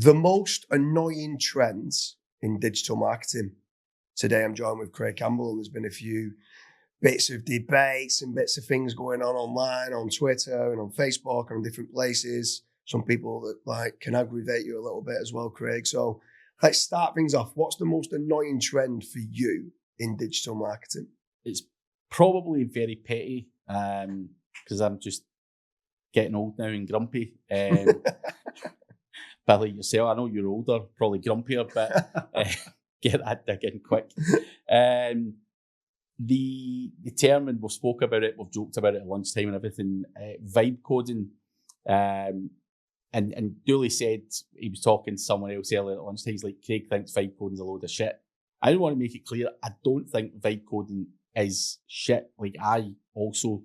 The most annoying trends in digital marketing. Today I'm joined with Craig Campbell, and there's been a few bits of debates and bits of things going on online, on Twitter and on Facebook and on different places. Some people that can aggravate you a little bit as well, Craig. So let's start things off. What's the most annoying trend for you in digital marketing? It's probably very petty because I'm just getting old now and grumpy. But like yourself, I know you're older, probably grumpier, but get that digging quick. The term, and we've spoke about it, we've joked about it at lunchtime and everything, vibe coding. And Dooley said, he was talking to someone else earlier at lunchtime, he's like, Craig thinks vibe coding's a load of shit. I want to make it clear, I don't think vibe coding is shit. Like, I also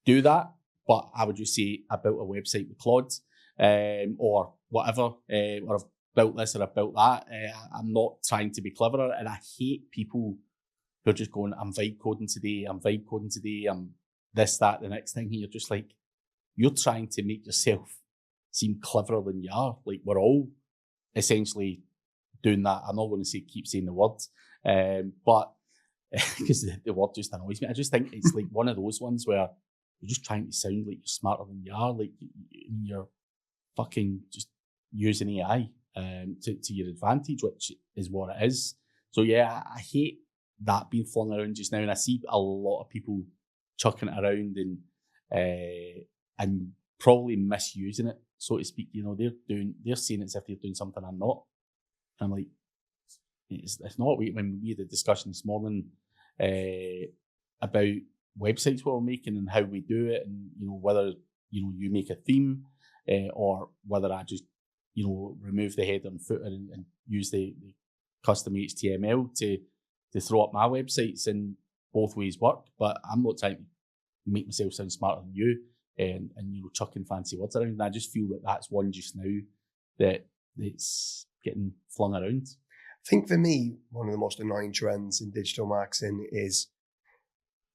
do that, but I would just say I built a website with Claude, or whatever, or I've built this or I've built that. I'm not trying to be cleverer, and I hate people who are just going, I'm vibe coding today, I'm this, that, the next thing. You're just like, you're trying to make yourself seem cleverer than you are. Like, we're all essentially doing that. I'm not going to keep saying the words, but because the word just annoys me. I just think it's like one of those ones where you're just trying to sound like you're smarter than you are. Like, you're fucking just using AI to your advantage, which is what it is. So yeah, I hate that being flung around just now, and I see a lot of people chucking it around and probably misusing it, so to speak. You know, they're saying it as if they're doing something I'm not. I'm like, it's not. When we had a discussion this morning about websites we're making and how we do it, and whether you make a theme or whether I just remove the header and footer and use the custom HTML to throw up my websites, and both ways work. But I'm not trying to make myself sound smarter than you and chucking fancy words around. And I just feel that that's one just now that it's getting flung around. I think for me, one of the most annoying trends in digital marketing is,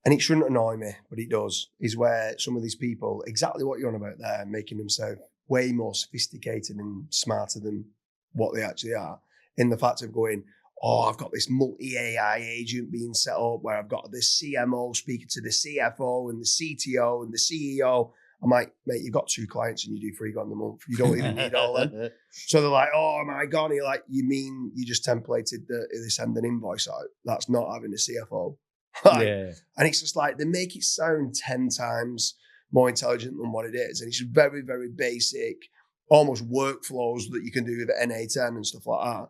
and it shouldn't annoy me, but it does, is where some of these people, exactly what you're on about there, making themselves way more sophisticated and smarter than what they actually are, in the fact of going, oh, I've got this multi-AI agent being set up where I've got this CMO speaking to the CFO and the CTO and the CEO. I'm like, mate, you've got 2 clients and you do $3,000 a month. You don't even need all them. So they're like, oh my God. And you're like, you mean you just templated they send an invoice out? That's not having a CFO. Yeah. And it's just like, they make it sound 10 times more intelligent than what it is. And it's very, very basic, almost workflows that you can do with N8N and stuff like that.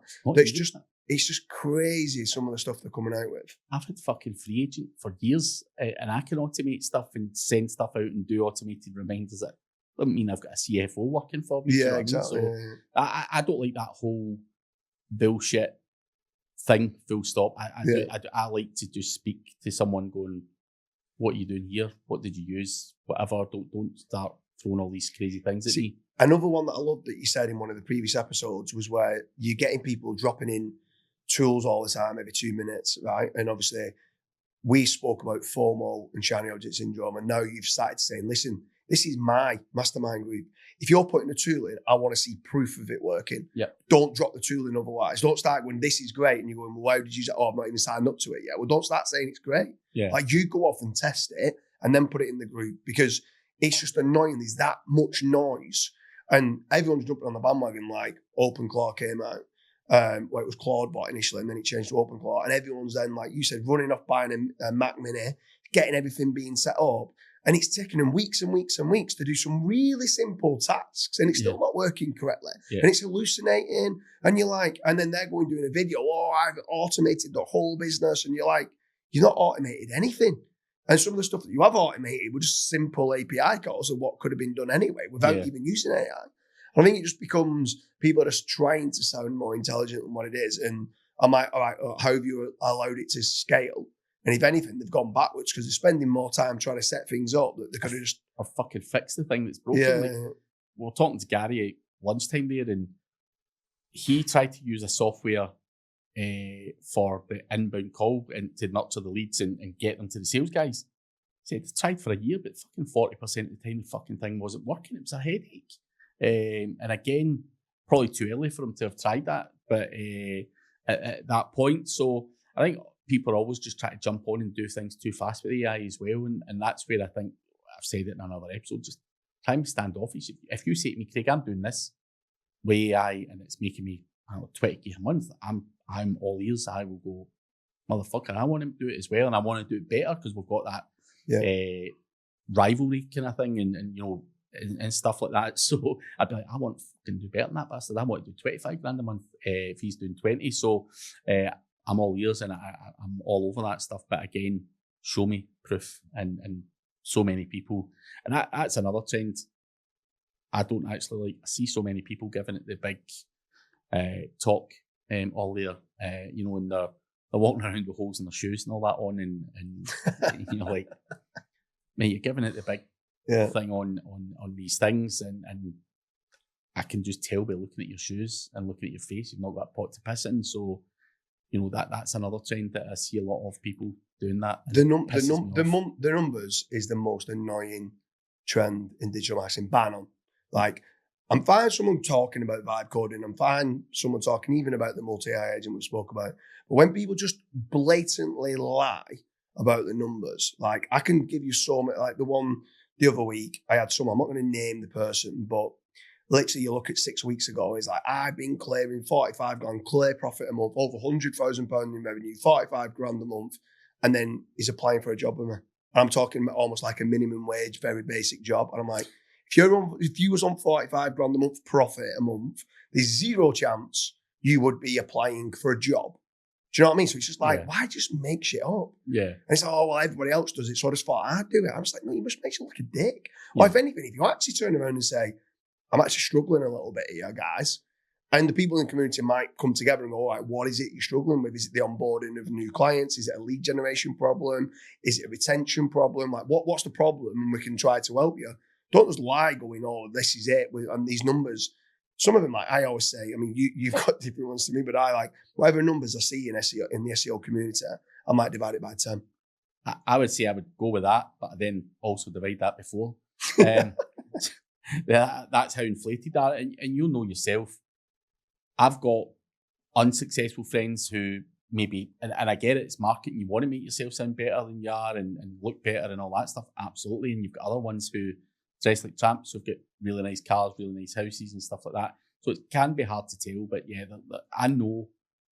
It's just crazy, some of the stuff they're coming out with. I've had fucking free agent for years, and I can automate stuff and send stuff out and do automated reminders. That doesn't mean I've got a CFO working for me. Yeah, exactly. So I don't like that whole bullshit thing, full stop. I like to just speak to someone going, what are you doing here? What did you use? Whatever. Don't start throwing all these crazy things at me. Another one that I loved that you said in one of the previous episodes was where you're getting people dropping in tools all the time, every 2 minutes, right? And obviously, we spoke about FOMO and shiny object syndrome, and now you've started saying, listen, this is my mastermind group. If you're putting a tool in, I want to see proof of it working. Yeah. Don't drop the tool in otherwise. Don't start going, this is great, and you're going, well, why did you use it? Oh, I've not even signed up to it yet. Well, don't start saying it's great. Yeah. Like, you go off and test it and then put it in the group, because it's just annoying. There's that much noise, and everyone's jumping on the bandwagon. Like, OpenClaw came out. Well, it was Claudebot initially, and then it changed to OpenClaw, and everyone's then, like you said, running off buying a Mac Mini, getting everything being set up, and it's taking them weeks and weeks and weeks to do some really simple tasks, and it's still not working correctly, and it's hallucinating, and you're like, and then they're going doing a video, oh, I've automated the whole business, and you're like, you've not automated anything. And some of the stuff that you have automated were just simple API calls of what could have been done anyway without even using AI. I think it just becomes people are just trying to sound more intelligent than what it is. And I'm like, all right, how have you allowed it to scale? And if anything, they've gone backwards because they're spending more time trying to set things up that they could have just... Or fucking fix the thing that's broken. Yeah. Like, we were talking to Gary at lunchtime there, and he tried to use a software for the inbound call and to nurture the leads and get them to the sales guys. He said, tried for a year, but fucking 40% of the time the fucking thing wasn't working. It was a headache. And again, probably too early for them to have tried that, but at that point. So I think people are always just trying to jump on and do things too fast with AI as well, and that's where I think I've said it in another episode. Just try and stand off. If you say to me, Craig, I'm doing this with AI and it's making me 20k a month, I'm all ears. I will go, motherfucker, I want him to do it as well, and I want to do it better because we've got that rivalry kind of thing, and you know, and stuff like that. So I'd be like, I want to fucking do better than that bastard. I want to do 25 grand a month if he's doing 20. So I'm all ears, and I'm all over that stuff. But again, show me proof, and so many people, and that's another trend. I don't actually like. I see so many people giving it the big talk all there, you know, and they're walking around with holes in their shoes and all that on, and you know, like, mate, you're giving it the big thing on these things, and I can just tell by looking at your shoes and looking at your face, you've not got a pot to piss in. So, you know, that's another trend that I see a lot of people doing that. The numbers is the most annoying trend in digital marketing. Ban on. Like, I'm fine someone talking about vibe coding. I'm fine someone talking even about the multi-AI agent we spoke about. But when people just blatantly lie about the numbers, like, I can give you so many, like the one the other week, I had someone, I'm not going to name the person, but literally you look at 6 weeks ago, he's like, I've been clearing 45 grand clear profit a month, over £100,000 in revenue, 45 grand a month. And then he's applying for a job with me. And I'm talking almost like a minimum wage, very basic job. And I'm like, if you was on 45 grand a month profit a month, there's zero chance you would be applying for a job. Do you know what I mean? So it's just like, why just make shit up? Yeah. And it's like, oh, well, everybody else does it, so I just thought I'd do it. I was like, no, you must make it look like a dick. Or if anything, if you actually turn around and say, I'm actually struggling a little bit here, guys, and the people in the community might come together and go, all right, what is it you're struggling with? Is it the onboarding of new clients? Is it a lead generation problem? Is it a retention problem? Like, what's the problem? And we can try to help you. Don't just lie going, oh, this is it, and these numbers. Some of them, like I always say, I mean, you've got different ones to me, but I like, whatever numbers I see in SEO, in the SEO community, I might divide it by 10. I would say I would go with that, but then also divide that before. That's how inflated that, and you'll know yourself. I've got unsuccessful friends who maybe, and I get it, it's marketing, you want to make yourself sound better than you are and look better and all that stuff, absolutely. And you've got other ones who dress like tramps, who've got really nice cars, really nice houses and stuff like that. So it can be hard to tell, but yeah, I know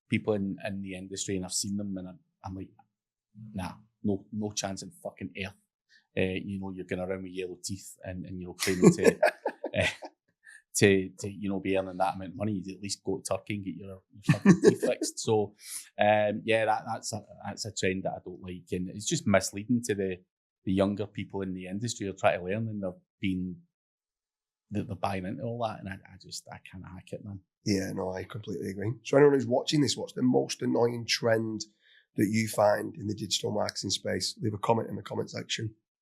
people in the industry, and I've seen them, and I'm like, nah, no chance in fucking earth. You know, you're going around with yellow teeth and you know, claiming to you know, be earning that amount of money. You'd at least go to Turkey and get your fucking teeth fixed. So that's a trend that I don't like, and it's just misleading to the younger people in the industry who are trying to learn, and they're buying into all that, and I can't hack it, man. Yeah, no, I completely agree. So anyone who's watching this, what's the most annoying trend that you find in the digital marketing space? Leave a comment in the comment section.